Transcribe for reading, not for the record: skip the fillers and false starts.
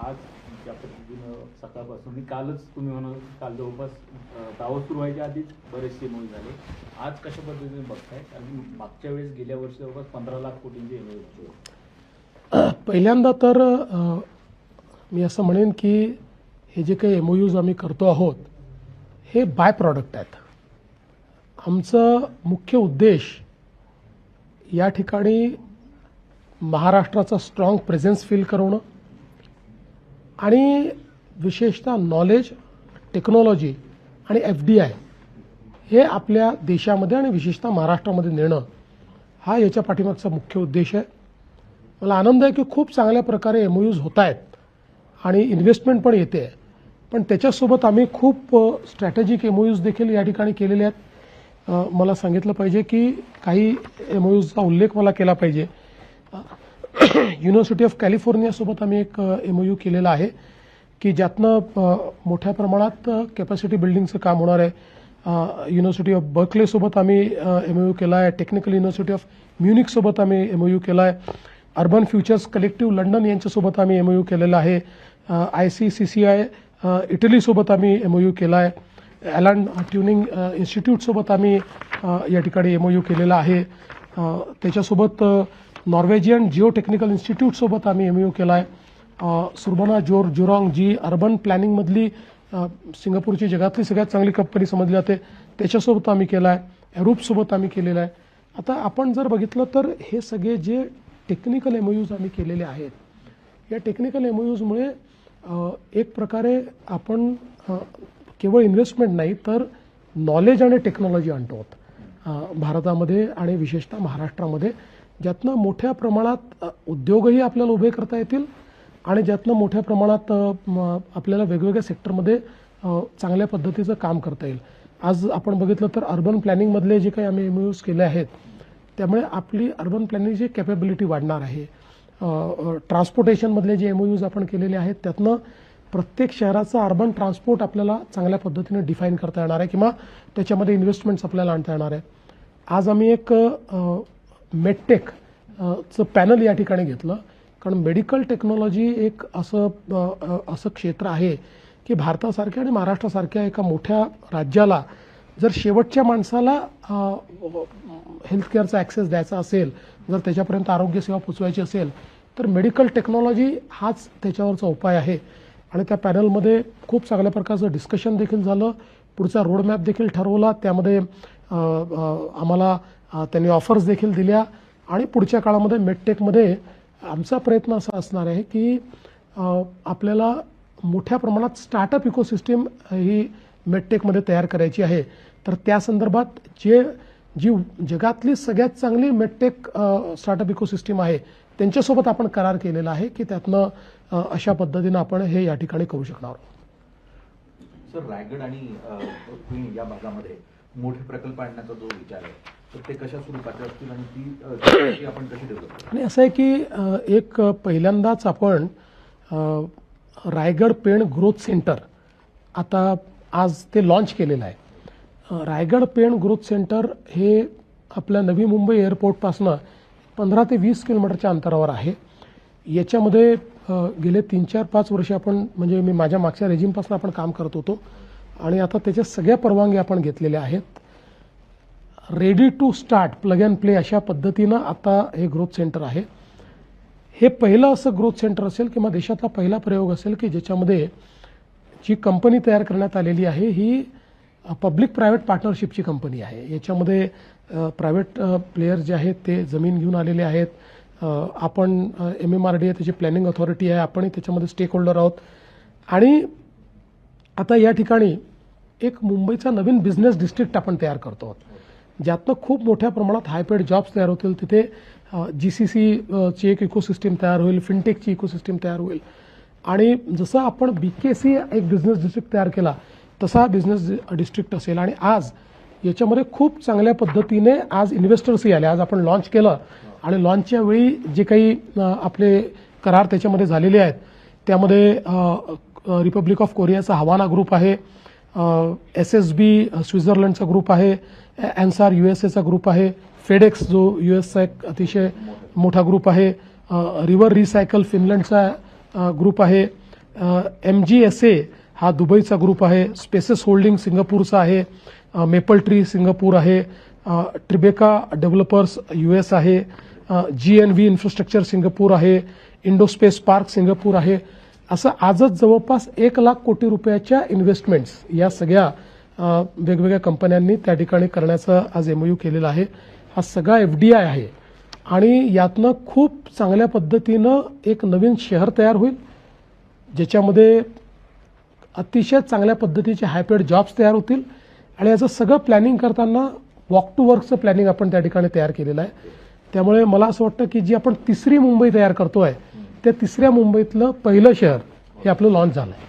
आज ज्या पद्धतीनं सकाळपासून कालच तुम्ही म्हणाल काल जवळपास दावा सुरू व्हायच्या आधीच बरेचसे एमओयू झाले. आज कशा पद्धतीने बघताय? कारण मागच्या वेळेस गेल्या वर्षी जवळपास 15 लाख कोटींचे एमओयू झाले. पहिल्यांदा तर मी असं म्हणेन की हे जे काही एमओयूज आम्ही करतो आहोत हे बाय प्रॉडक्ट आहेत. आमचं मुख्य उद्देश या ठिकाणी महाराष्ट्राचा स्ट्रॉंग प्रेझेन्स फील करवणं आणि विशेषतः नॉलेज, टेक्नॉलॉजी आणि FDI हे आपल्या देशामध्ये आणि विशेषतः महाराष्ट्रामध्ये नेणं हा याच्या पाठीमागचा मुख्य उद्देश आहे. मला आनंद आहे की खूप चांगल्या प्रकारे एमओयूज होत आहेत आणि इन्व्हेस्टमेंट पण येते. पण त्याच्यासोबत आम्ही खूप स्ट्रॅटेजिक एमओयूज देखील या ठिकाणी केलेले आहेत. मला सांगितलं पाहिजे की काही एमओयूजचा उल्लेख मला केला पाहिजे. युनिव्हर्सिटी ऑफ कॅलिफोर्नियासोबत आम्ही एक एमओयू केलेला आहे की ज्यातनं मोठ्या प्रमाणात कॅपॅसिटी बिल्डिंगचं काम होणार आहे. युनिव्हर्सिटी ऑफ बर्कलेसोबत आम्ही एमओयू केला आहे. टेक्निकल युनिव्हर्सिटी ऑफ म्युनिकसोबत आम्ही एमओयू केला आहे. अर्बन फ्युचर्स कलेक्टिव्ह लंडन यांच्यासोबत आम्ही एमओयू केलेला आहे. ICCCI इटलीसोबत आम्ही एमओयू केला आहे. ॲलन ट्युनिंग इन्स्टिट्यूटसोबत आम्ही या ठिकाणी एमओयू केलेला आहे. त्याच्यासोबत नॉर्वेजियन जिओ टेक्निकल इन्स्टिट्यूटसोबत आम्ही एमओयू केला आहे. सुर्बना जुरॉंग जी अर्बन प्लॅनिंगमधली सिंगापूरची जगातली सगळ्यात चांगली कंपनी समजली जाते त्याच्यासोबत आम्ही केला आहे. एरूपसोबत आम्ही केलेला आहे. आता आपण जर बघितलं तर हे सगळे जे टेक्निकल एमओयूज आम्ही केलेले आहेत या टेक्निकल एमओयूजमुळे एक प्रकारे आपण केवळ इन्व्हेस्टमेंट नाही तर नॉलेज आणि टेक्नॉलॉजी आणतो भारतामध्ये आणि विशेषतः महाराष्ट्रामध्ये, ज्यातनं मोठ्या प्रमाणात उद्योगही आपल्याला उभे करता येतील आणि ज्यातनं मोठ्या प्रमाणात आपल्याला वेगवेगळ्या सेक्टरमध्ये चांगल्या पद्धतीचं काम करता येईल. आज आपण बघितलं तर अर्बन प्लॅनिंगमधले जे काही आम्ही एमओयूज केले आहेत त्यामुळे आपली अर्बन प्लॅनिंगची कॅपेबिलिटी वाढणार आहे. ट्रान्सपोर्टेशनमधले जे एमओयूज आपण केलेले आहेत त्यातनं प्रत्येक शहराचा अर्बन ट्रान्सपोर्ट आपल्याला चांगल्या पद्धतीने डिफाईन करता येणार आहे किंवा त्याच्यामध्ये इन्व्हेस्टमेंट्स आपल्याला आणता येणार आहे. आज आम्ही एक मेडटेकचं पॅनल या ठिकाणी घेतलं कारण मेडिकल टेक्नॉलॉजी एक असं क्षेत्र आहे की भारतासारख्या आणि महाराष्ट्रासारख्या एका मोठ्या राज्याला जर शेवटच्या माणसाला हेल्थकेअरचा ॲक्सेस द्यायचा असेल, जर त्याच्यापर्यंत आरोग्यसेवा पोचवायची असेल तर मेडिकल टेक्नॉलॉजी हाच त्याच्यावरचा उपाय आहे. आणि त्या पॅनलमध्ये खूप चांगल्या प्रकारचं डिस्कशन देखील झालं. पुढचा रोडमॅप देखील ठरवला. त्यामध्ये आम्हाला त्यांनी ऑफर्स देखील दिल्या आणि पुढच्या काळामध्ये मेडटेकमध्ये आमचा प्रयत्न असा असणार आहे की आपल्याला मोठ्या प्रमाणात स्टार्टअप इकोसिस्टीम ही मेडटेकमध्ये तयार करायची आहे. तर त्या संदर्भात जी जगातली सगळ्यात चांगली मेडटेक स्टार्टअप इकोसिस्टीम आहे त्यांच्यासोबत आपण करार केलेला आहे की त्यातनं अशा पद्धतीनं आपण हे या ठिकाणी करू शकणार आहोत. सर, रायगड आणि पुणे या भागामध्ये मोठे प्रकल्प आणण्याचा जो विचार आहे तर ते कशा स्वरूपाचे असतील आणि ती आपण कशी डेव्हलप करू? आणि असं आहे की एक पहिल्यांदाच आपण रायगड पेण ग्रोथ सेंटर आता आज ते लॉन्च केलेलं आहे. रायगड पेण ग्रोथ सेंटर हे आपल्या नवी मुंबई एअरपोर्टपासनं 15 ते 20 किलोमीटरच्या अंतरावर आहे. याच्यामध्ये गेले 3-4-5 वर्ष आपण म्हणजे मी माझ्या मागच्या रेजिमपासून आपण काम करत होतो आणि आता त्याच्या सगळ्या परवानगी आपण घेतलेल्या आहेत. Ready to start, plug and play अशा पद्धतीनं आता हे ग्रोथ सेंटर आहे. हे पहिलं असं ग्रोथ सेंटर असेल किंवा देशातला पहिला प्रयोग असेल की ज्याच्यामध्ये जी कंपनी तयार करण्यात आलेली आहे ही पब्लिक प्रायव्हेट पार्टनरशिपची कंपनी आहे. याच्यामध्ये प्रायव्हेट प्लेयर्स जे आहेत ते जमीन घेऊन आलेले आहेत. आपण MMRDA त्याची प्लॅनिंग अथॉरिटी आहे, आपणही त्याच्यामध्ये स्टेक होल्डर आहोत. आणि आता या ठिकाणी एक मुंबईचा नवीन बिझनेस डिस्ट्रिक्ट आपण तयार करतो आहोत ज्यातनं खूप मोठ्या प्रमाणात हायपेड जॉब्स तयार होतील. तिथे GCC ची एक इकोसिस्टीम तयार होईल, फिनटेकची इकोसिस्टीम तयार होईल. आणि जसं आपण BKC एक बिझनेस डिस्ट्रिक्ट तयार केला तसा बिझनेस डिस्ट्रिक्ट असेल. आणि आज याच्यामध्ये खूप चांगल्या पद्धतीने आज इन्व्हेस्टर्सही आले. आज आपण लॉन्च केलं आणि लॉन्चच्या वेळी जे काही आपले करार त्याच्यामध्ये झालेले आहेत त्यामध्ये रिपब्लिक ऑफ कोरियाचा हवाना ग्रुप आहे, SSB स्वित्झर्लंडचा ग्रुप आहे, एन्सार USAचा ग्रुप आहे, फेडेक्स जो USचा एक अतिशय मोठा ग्रुप आहे, रिव्हर रिसायकल फिनलंडचा ग्रुप आहे, MGSA हा दुबईचा ग्रुप आहे, स्पेसेस होल्डिंग सिंगापूरचा आहे, मेपल ट्री सिंगापूर आहे, ट्रिबेका डेव्हलपर्स US आहे, GNV इन्फ्रास्ट्रक्चर सिंगापूर आहे, इंडोस्पेस पार्क सिंगापूर आहे. असं आजच जवळपास 1 लाख कोटी रुपयाच्या इन्व्हेस्टमेंट्स या सगळ्या वेगवेगळ्या कंपन्यांनी त्या ठिकाणी करण्याचा आज MOU केलेला आहे. हा सगळा FDI आहे आणि यातनं खूप चांगल्या पद्धतीनं एक नवीन शहर तयार होईल, ज्याच्यामध्ये अतिशय चांगल्या पद्धतीचे हायपेड जॉब्स तयार होतील आणि याचं सगळं प्लॅनिंग करताना वॉक टू वर्कचं प्लॅनिंग आपण त्या ठिकाणी तयार केलेलं आहे. त्यामुळे मला असं वाटतं की जी आपण तिसरी मुंबई तयार करतोय त्या तिसऱ्या मुंबईतलं पहिलं शहर हे आपलं लॉन्च झालं आहे.